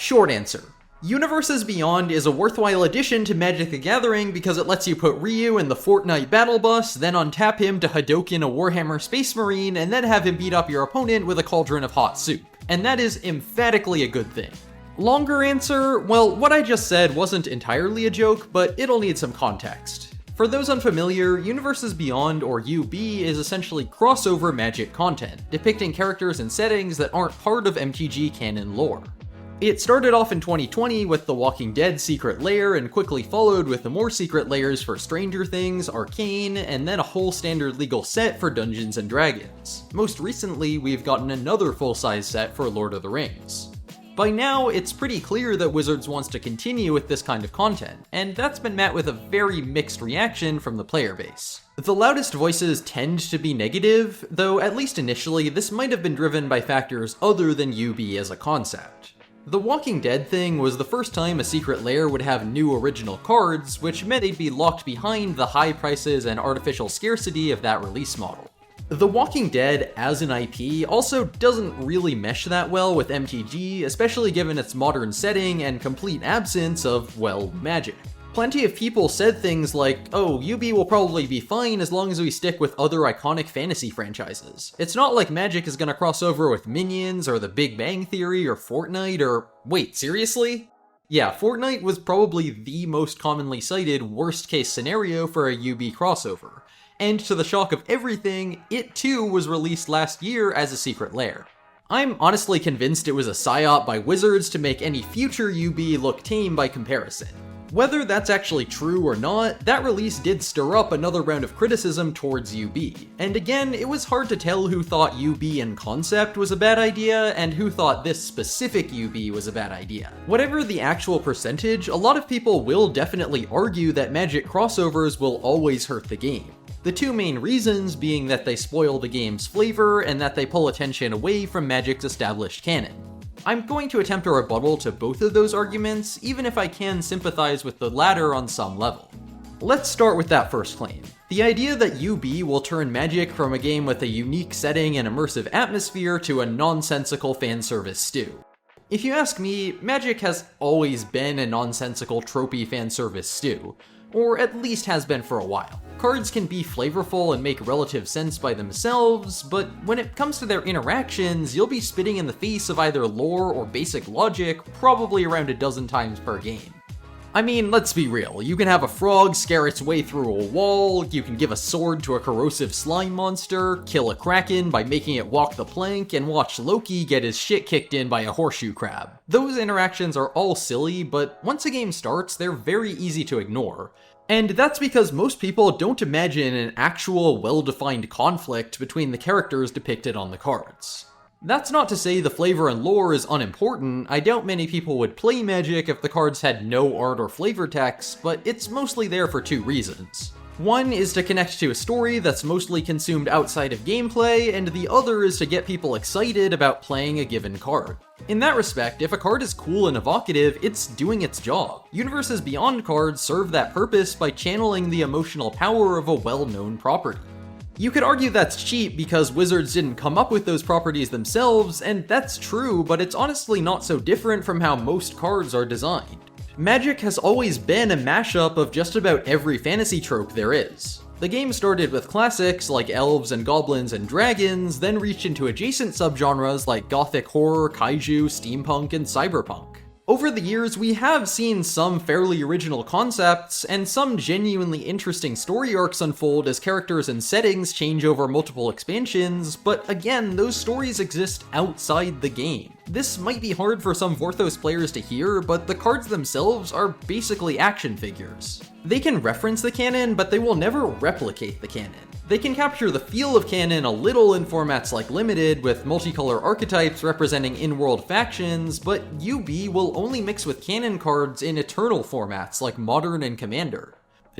Short answer. Universes Beyond is a worthwhile addition to Magic the Gathering because it lets you put Ryu in the Fortnite Battle Bus, then untap him to Hadouken a Warhammer Space Marine, and then have him beat up your opponent with a cauldron of hot soup. And that is emphatically a good thing. Longer answer, well, what I just said wasn't entirely a joke, but it'll need some context. For those unfamiliar, Universes Beyond, or UB, is essentially crossover Magic content, depicting characters and settings that aren't part of MTG canon lore. It started off in 2020 with The Walking Dead Secret Lair, and quickly followed with the more secret layers for Stranger Things, Arcane, and then a whole standard legal set for Dungeons & Dragons. Most recently, we've gotten another full-size set for Lord of the Rings. By now, it's pretty clear that Wizards wants to continue with this kind of content, and that's been met with a very mixed reaction from the player base. The loudest voices tend to be negative, though at least initially, this might have been driven by factors other than UB as a concept. The Walking Dead thing was the first time a secret lair would have new original cards, which meant they'd be locked behind the high prices and artificial scarcity of that release model. The Walking Dead as an IP also doesn't really mesh that well with MTG, especially given its modern setting and complete absence of, well, magic. Plenty of people said things like, oh, UB will probably be fine as long as we stick with other iconic fantasy franchises. It's not like Magic is gonna cross over with Minions, or The Big Bang Theory, or Fortnite, or... Wait, seriously? Yeah, Fortnite was probably the most commonly cited worst-case scenario for a UB crossover. And to the shock of everything, it too was released last year as a secret lair. I'm honestly convinced it was a psyop by Wizards to make any future UB look tame by comparison. Whether that's actually true or not, that release did stir up another round of criticism towards UB. And again, it was hard to tell who thought UB in concept was a bad idea, and who thought this specific UB was a bad idea. Whatever the actual percentage, a lot of people will definitely argue that Magic crossovers will always hurt the game. The two main reasons being that they spoil the game's flavor, and that they pull attention away from Magic's established canon. I'm going to attempt a rebuttal to both of those arguments, even if I can sympathize with the latter on some level. Let's start with that first claim. The idea that UB will turn Magic from a game with a unique setting and immersive atmosphere to a nonsensical fanservice stew. If you ask me, Magic has always been a nonsensical tropey fanservice stew, or at least has been for a while. Cards can be flavorful and make relative sense by themselves, but when it comes to their interactions, you'll be spitting in the face of either lore or basic logic probably around a dozen times per game. I mean, let's be real, you can have a frog scare its way through a wall, you can give a sword to a corrosive slime monster, kill a kraken by making it walk the plank, and watch Loki get his shit kicked in by a horseshoe crab. Those interactions are all silly, but once a game starts, they're very easy to ignore. And that's because most people don't imagine an actual well-defined conflict between the characters depicted on the cards. That's not to say the flavor and lore is unimportant. I doubt many people would play Magic if the cards had no art or flavor text, but it's mostly there for two reasons. One is to connect to a story that's mostly consumed outside of gameplay, and the other is to get people excited about playing a given card. In that respect, if a card is cool and evocative, it's doing its job. Universes Beyond cards serve that purpose by channeling the emotional power of a well-known property. You could argue that's cheap because Wizards didn't come up with those properties themselves, and that's true, but it's honestly not so different from how most cards are designed. Magic has always been a mashup of just about every fantasy trope there is. The game started with classics like elves and goblins and dragons, then reached into adjacent subgenres like gothic horror, kaiju, steampunk, and cyberpunk. Over the years, we have seen some fairly original concepts, and some genuinely interesting story arcs unfold as characters and settings change over multiple expansions, but again, those stories exist outside the game. This might be hard for some Vorthos players to hear, but the cards themselves are basically action figures. They can reference the canon, but they will never replicate the canon. They can capture the feel of canon a little in formats like Limited, with multicolor archetypes representing in-world factions, but UB will only mix with canon cards in Eternal formats like Modern and Commander.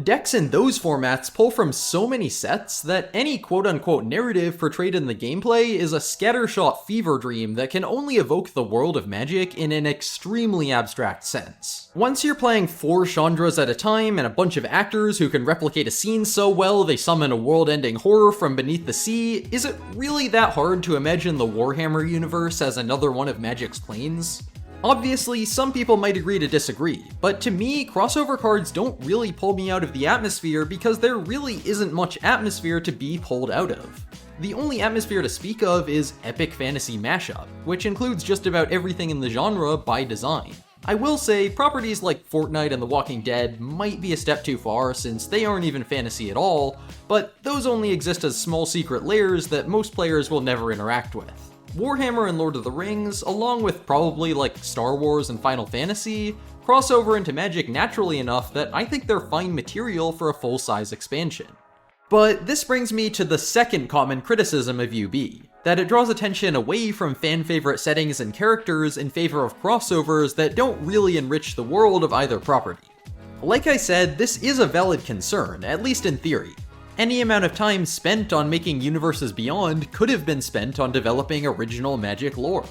Decks in those formats pull from so many sets that any quote-unquote narrative portrayed in the gameplay is a scattershot fever dream that can only evoke the world of Magic in an extremely abstract sense. Once you're playing 4 Chandras at a time and a bunch of actors who can replicate a scene so well they summon a world-ending horror from beneath the sea, is it really that hard to imagine the Warhammer universe as another one of Magic's planes? Obviously, some people might agree to disagree, but to me, crossover cards don't really pull me out of the atmosphere because there really isn't much atmosphere to be pulled out of. The only atmosphere to speak of is epic fantasy mashup, which includes just about everything in the genre by design. I will say, properties like Fortnite and The Walking Dead might be a step too far since they aren't even fantasy at all, but those only exist as small secret layers that most players will never interact with. Warhammer and Lord of the Rings, along with probably like Star Wars and Final Fantasy, cross over into Magic naturally enough that I think they're fine material for a full-size expansion. But this brings me to the second common criticism of UB, that it draws attention away from fan-favorite settings and characters in favor of crossovers that don't really enrich the world of either property. Like I said, this is a valid concern, at least in theory. Any amount of time spent on making Universes Beyond could have been spent on developing original Magic lore.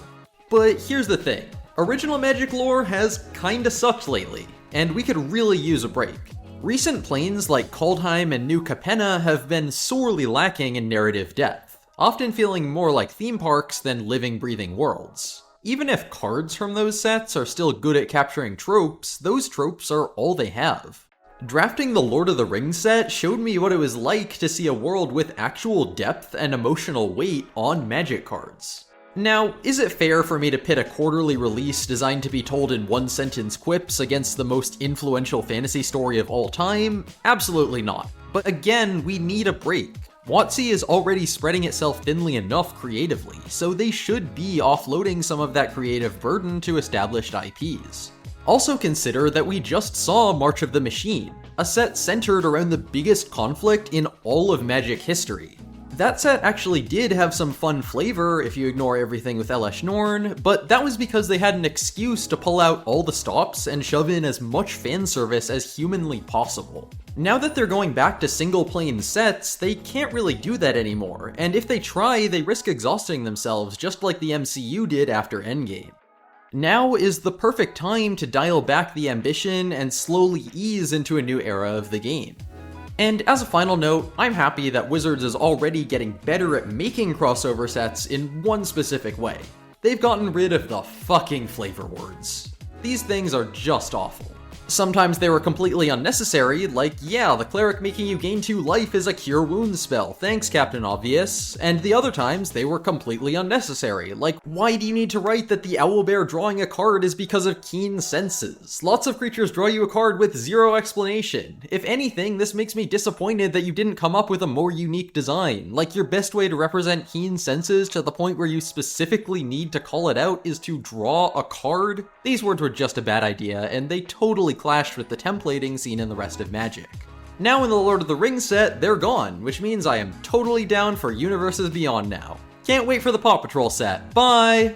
But here's the thing, original Magic lore has kinda sucked lately, and we could really use a break. Recent planes like Kaldheim and New Capenna have been sorely lacking in narrative depth, often feeling more like theme parks than living, breathing worlds. Even if cards from those sets are still good at capturing tropes, those tropes are all they have. Drafting the Lord of the Rings set showed me what it was like to see a world with actual depth and emotional weight on Magic cards. Now, is it fair for me to pit a quarterly release designed to be told in one-sentence quips against the most influential fantasy story of all time? Absolutely not. But again, we need a break. WotC is already spreading itself thinly enough creatively, so they should be offloading some of that creative burden to established IPs. Also consider that we just saw March of the Machine, a set centered around the biggest conflict in all of Magic history. That set actually did have some fun flavor if you ignore everything with Elesh Norn, but that was because they had an excuse to pull out all the stops and shove in as much fan service as humanly possible. Now that they're going back to single plane sets, they can't really do that anymore, and if they try, they risk exhausting themselves just like the MCU did after Endgame. Now is the perfect time to dial back the ambition and slowly ease into a new era of the game. And as a final note, I'm happy that Wizards is already getting better at making crossover sets in one specific way. They've gotten rid of the fucking flavor words. These things are just awful. Sometimes they were completely unnecessary, like, yeah, the cleric making you gain 2 life is a cure wounds spell, thanks Captain Obvious, and the other times they were completely unnecessary, like, why do you need to write that the owlbear drawing a card is because of keen senses? Lots of creatures draw you a card with 0 explanation. If anything, this makes me disappointed that you didn't come up with a more unique design, like your best way to represent keen senses to the point where you specifically need to call it out is to draw a card? These words were just a bad idea, and they totally clashed with the templating seen in the rest of Magic. Now in the Lord of the Rings set, they're gone, which means I am totally down for Universes Beyond now. Can't wait for the Paw Patrol set. Bye!